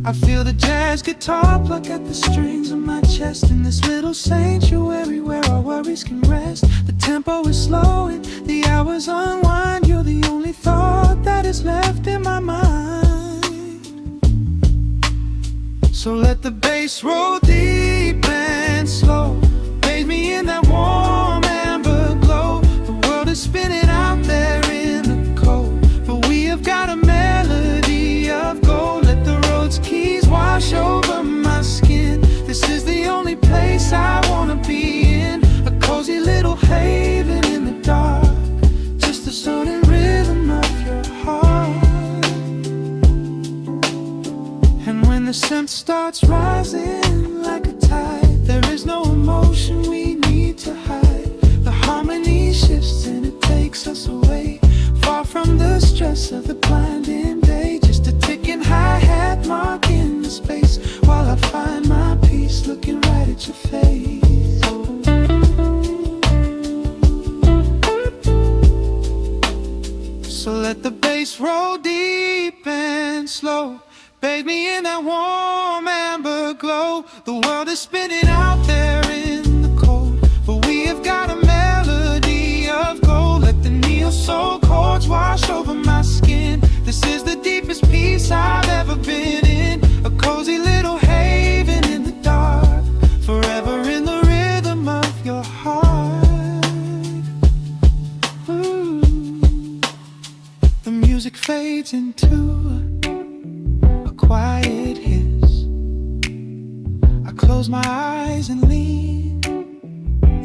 I feel the jazz guitar pluck at the strings of my chest, in this little sanctuary where our worries can rest. The tempo is slowing, the hours unwind. You're the only thought that is left in my mind. So let the bass roll deep and slow, bathe me in that warm amber glow. The world is spinning out there in the cold, but we have got a melody of gold. Let the road's keys wash over my skin. This is the only place I wanna be in, a cozy little haven in the dark, just the sound and rhythm of your heart. And when the scent starts rising like a tide, there is no emotion we need to hide. The harmony shifts and it takes us away, far from the stress of the blinding day. Just a ticking hi-hat marking the space, while I find my peace looking right at your face. So let the bass roll deep and slow, bathe me in that warm amber glow. The world is spinning out there in the cold, but we have got a melody of gold. Let the neo-soul chords wash over my skin. This is the deepest peace I've ever been in, a cozy little haven in the dark, forever in the rhythm of your heart. music fades into a quiet hiss. I close my eyes and lean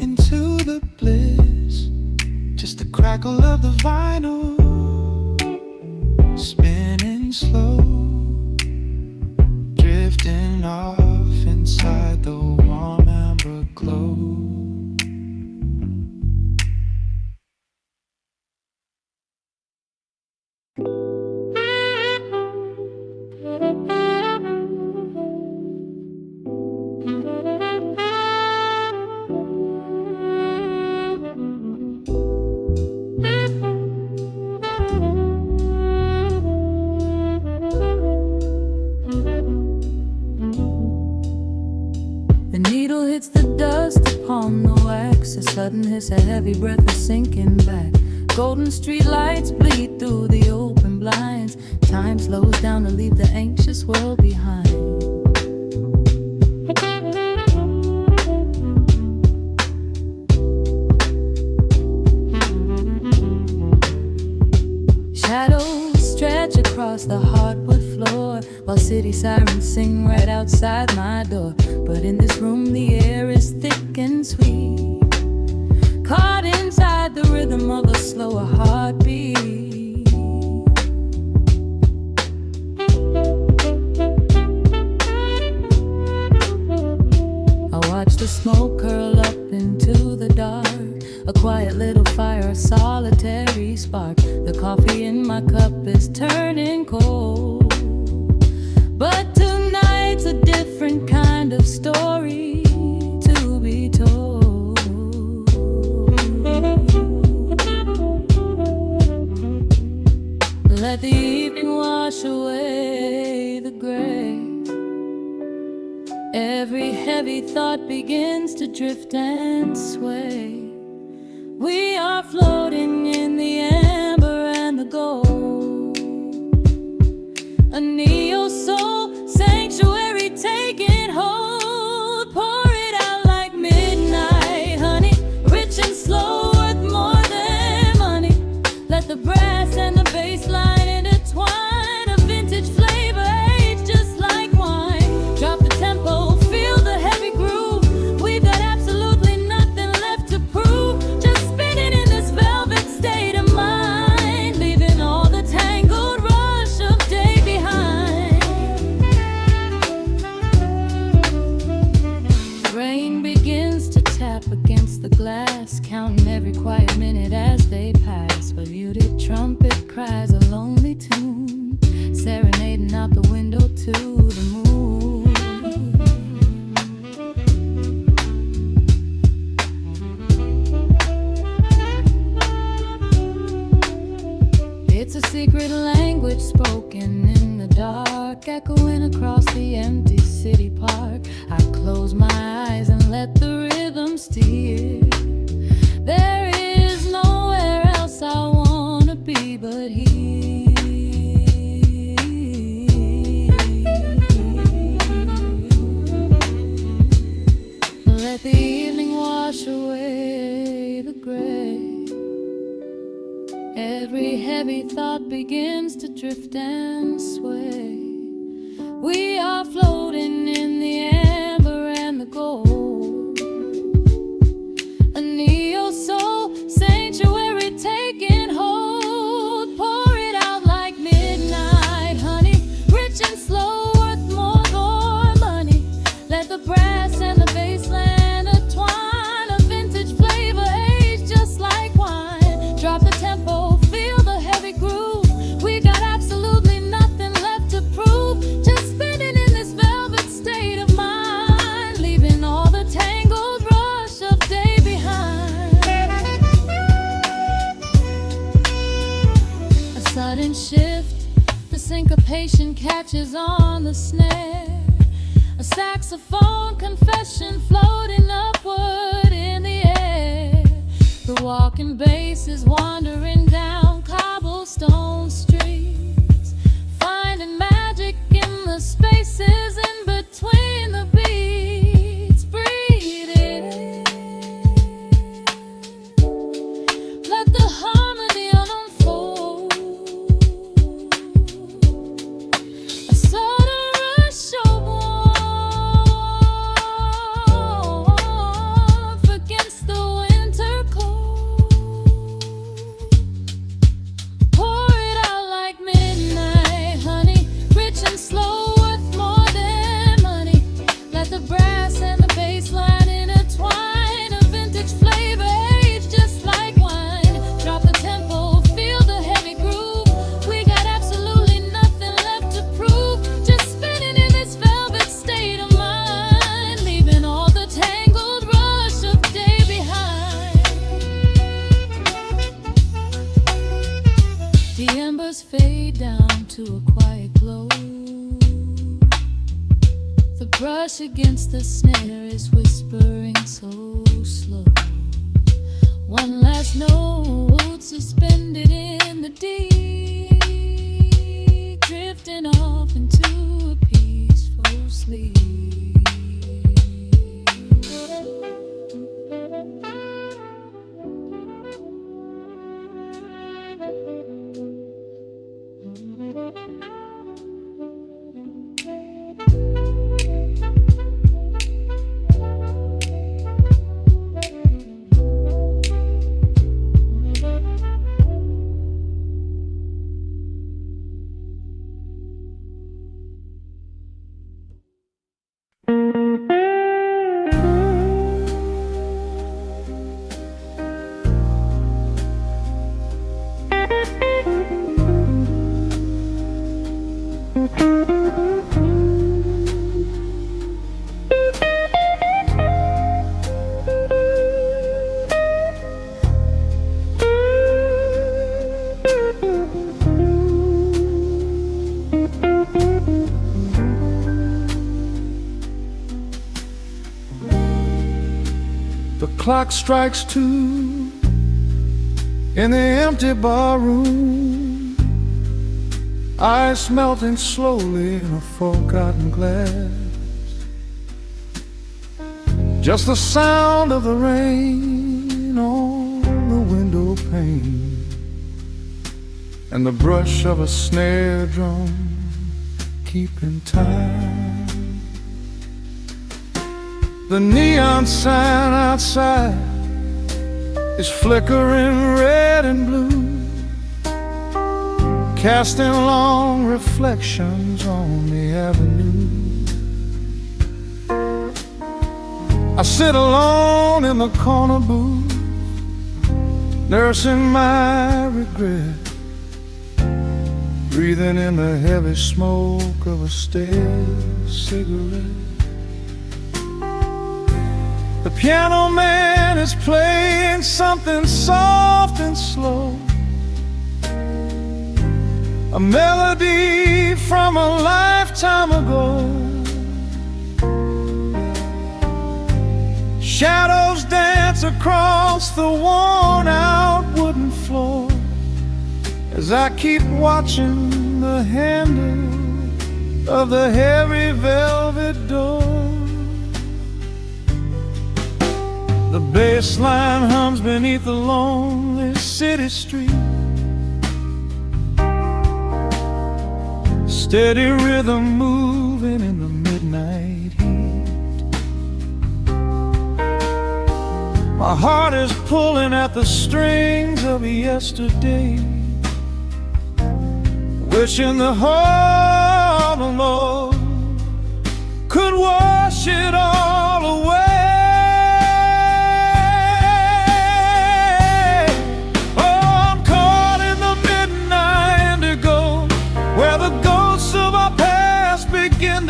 into the bliss. Just the crackle of the vinyl spinning slow, drifting off inside the warm amber glow. The needle hits the dust upon the wax. A sudden hiss, a heavy breath, a sinking back. Golden street lights bleed through the open blinds. Time slows down to leave the anxious world behind. Shadows stretch across the hardwood floor, while city sirens sing right outside my door. But in this room the air is thick and sweet, caught inside the rhythm of a slower heartbeat. I watch the smoke curl up into the dark, a quiet little fire, a solitary spark. The coffee in my cup is turning cold, but tonight's a different kind of story to be told. Let the evening wash away the gray. Every heavy thought begins to drift and sway. We are floating in the amber and the gold, a neo-soul sanctuary taking hold. Pour it out like midnight honey, rich and slow, worth more than money. Let the brass and the bass line intertwine, a vintage flavor aged just like wine. Drop the tempo, feel the heavy groove. We've got absolutely nothing left to prove. Just spinning in this velvet state of mind, leaving all the tangled rush of day behind. Rain begins to tap against the glass, counting every quiet minute as they pass. A muted trumpet cries a lonely tune, serenading out the window to the moon. It's a secret language spoken in the dark, echoing across the empty city park. I close my eyes and let the rhythm steer. There is nowhere else I wanna be but here. Let the evening wash away the gray. Every heavy thought begins to drift and sway. We are floating in the amber and the gold, a neo-soul sanctuary taking hold. Pour it out like midnight honey, rich and slow, worth more than money. Let the brass and the bass line intertwine, a vintage flavor aged just like wine. Drop the tempo, feel the heavy groove. We got absolutely nothing left to prove. Just spinning in this velvet state of mind, leaving all the tangled rush of day behind. A sudden shift, the syncopation catches on the snare. A saxophone confession floating upward in the air. The walking bass is wandering down cobblestone streets, finding magic in the spaces in between the beats. Breathe it in, let the harmony unfold. into a quiet glow. The brush against the snare is whispering so slow. One last note suspended in the deep, drifting off into a peaceful sleep. The clock strikes 2 in the empty bar room, ice melting slowly in a forgotten glass. Just the sound of the rain on the window pane and the brush of a snare drum keeping time. The neon sign outside is flickering red and blue, casting long reflections on the avenue. I sit alone in the corner booth, nursing my regret, breathing in the heavy smoke of a stale cigarette. The piano man is playing something soft and slow, a melody from a lifetime ago. Shadows dance across the worn-out wooden floor as I keep watching the handle of the heavy velvet door. The bass line hums beneath the lonely city street, steady rhythm moving in the midnight heat. My heart is pulling at the strings of yesterday, wishing the heart alone could wash it all away.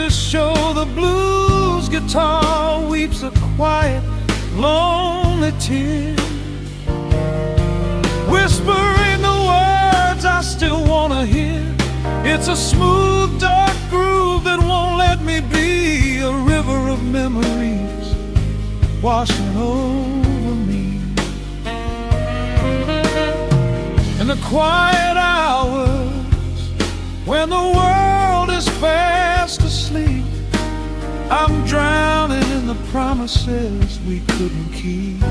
Show the blues guitar weeps a quiet, lonely tear, whispering the words I still wanna hear. It's a smooth, dark groove that won't let me be, a river of memories washing over me. In the quiet hours when the world is fast asleep, I'm drowning in the promises we couldn't keep.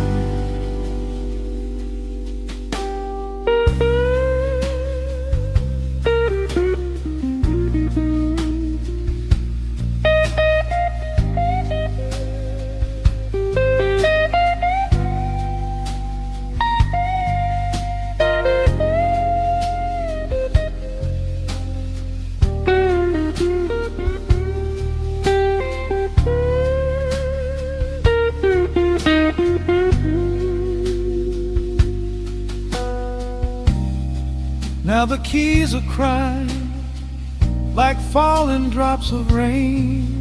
Now the keys are crying like falling drops of rain,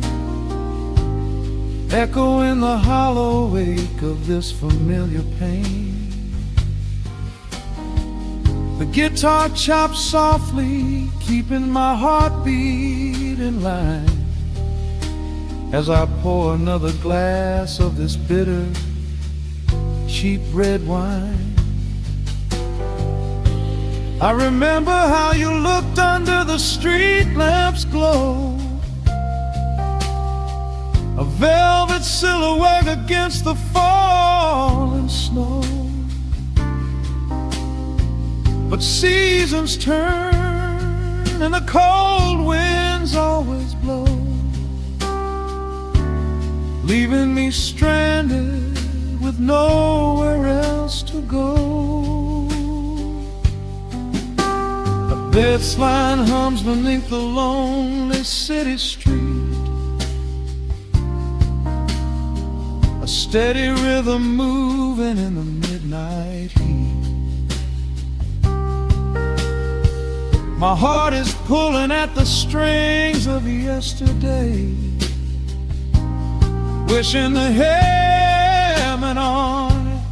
echo in the hollow wake of this familiar pain. The guitar chops softly, keeping my heartbeat in line, as I pour another glass of this bitter, cheap red wine. I remember how you looked under the street lamp's glow, a velvet silhouette against the falling snow. But seasons turn and the cold winds always blow, leaving me stranded with nowhere else to go. A bass line hums beneath the lonely city street, a steady rhythm moving in the midnight heat. My heart is pulling at the strings of yesterday, wishing the hem on it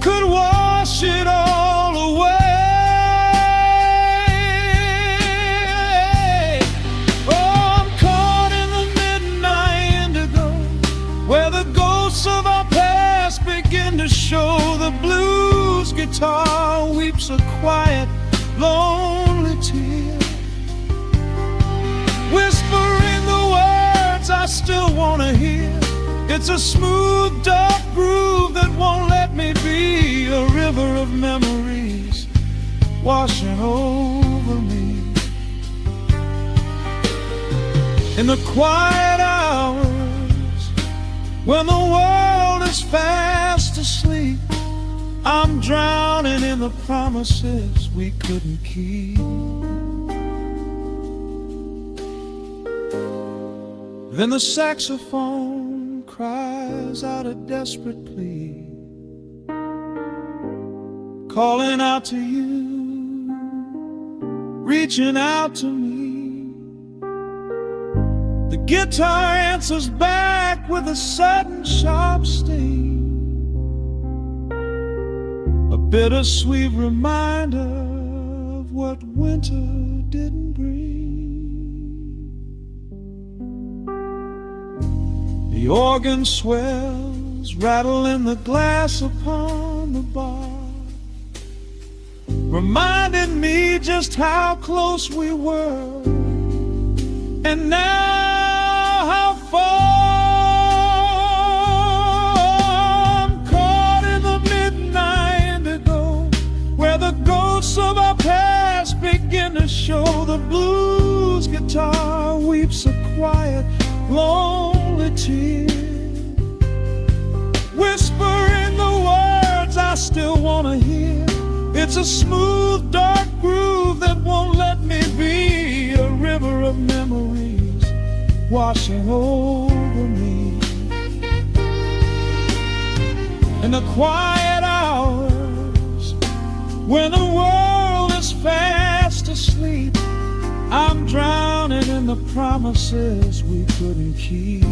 could wash it all away. Oh, I'm caught in the midnight indigo, where the ghosts of our past begin to show. The blues guitar weeps a quiet, lonely tear, whispering the words I still want to hear. It's a smooth, dark groove that won't let me be, a river of memories washing over me. In the quiet hours, when the world is fast asleep, I'm drowning in the promises we couldn't keep. Then the saxophone cries out a desperate plea, calling out to you, reaching out to me. The guitar answers back with a sudden sharp sting, a bittersweet reminder of what winter didn't bring. The organ swells, rattling the glass upon the bar, reminding me just how close we were, and now how far. Of our past begin to show. The blues guitar weeps a quiet, lonely tear, whispering the words I still want to hear. It's a smooth, dark groove that won't let me be, a river of memories washing over me. In the quiet hours, when the world is fast asleep, I'm drowning in the promises we couldn't keep.